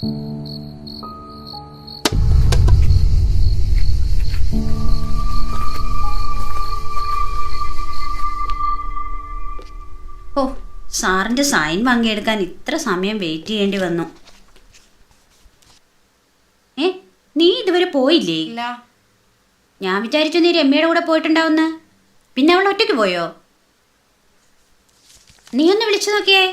ഓ, സാറിന്റെ സൈൻ വാങ്ങിയെടുക്കാൻ ഇത്ര സമയം വെയിറ്റ് ചെയ്യേണ്ടി വന്നു. നീ ഇതുവരെ പോയില്ലേ? ഇല്ല. ഞാൻ വിചാരിച്ചു നീ രമ്യയുടെ കൂടെ പോയിട്ടുണ്ടാവുന്ന. പിന്നെ അവൾ ഒറ്റയ്ക്ക് പോയോ? നീ ഒന്ന് വിളിച്ചു നോക്കിയേ.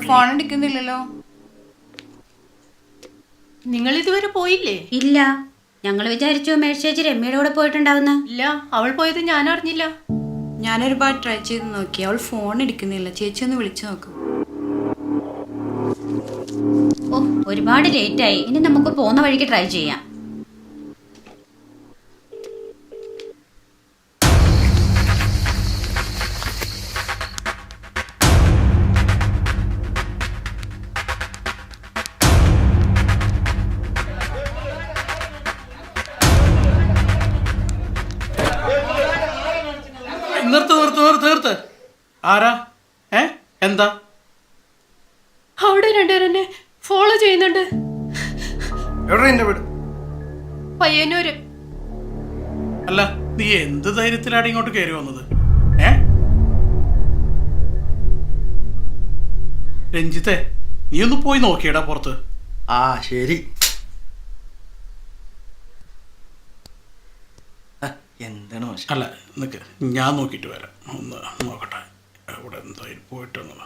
ഫോൺ എടുക്കുന്നില്ലല്ലോ. നിങ്ങൾ ഇതുവരെ പോയില്ലേ? ഇല്ല, ഞങ്ങൾ വിചാരിച്ചു മേഴ്ചേച്ചി രമ്യയുടെ കൂടെ പോയിട്ടുണ്ടാവുന്ന. ഇല്ല, അവൾ പോയത് ഞാൻ അറിഞ്ഞില്ല. ഞാനൊരുപാട് ട്രൈ ചെയ്ത് നോക്കി, അവൾ ഫോൺ എടുക്കുന്നില്ല. ചേച്ചി ഒന്ന് വിളിച്ചു നോക്കും. ഓ, ഒരുപാട് ലേറ്റായി. ഇനി നമുക്ക് പോകുന്ന വഴിക്ക് ട്രൈ ചെയ്യാം. നിർത്ത്. ആരാ? എന്താ? അവിടെ രണ്ടുപേരെന്നെ ഫോളോ ചെയ്യുന്നുണ്ട്. പയ്യന്നൂര്. അല്ല, നീ എന്ത് ധൈര്യത്തിലാണ് ഇങ്ങോട്ട് കയറി വന്നത്? രഞ്ജിത്തെ, നീ ഒന്ന് പോയി നോക്കിയടാ പുറത്ത്. ആ ശരി. എന്താണ് അല്ല, നിക്ക്, ഞാൻ നോക്കിയിട്ട് വരാം. ഒന്ന് നോക്കട്ടെ അവിടെ എന്തായാലും പോയിട്ടെന്നുള്ള.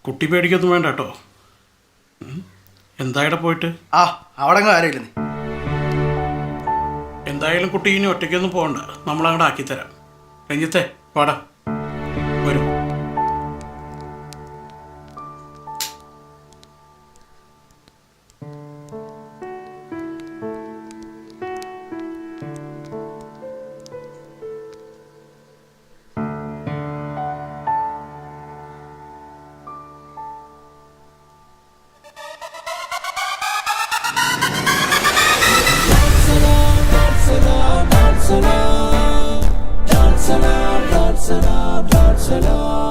കുട്ടി പേടിക്കൊന്നും വേണ്ട കേട്ടോ. എന്താ ഇവിടെ പോയിട്ട്? ആ അവിടെ ആരെയില്ല. നീ എന്തായാലും കുട്ടി ഇനി ഒറ്റയ്ക്കൊന്നും പോകണ്ട, നമ്മളങ്ങോട്ട് ആക്കിത്തരാം. രഞ്ജിത്തെ, പാടാ വരും. Dance along,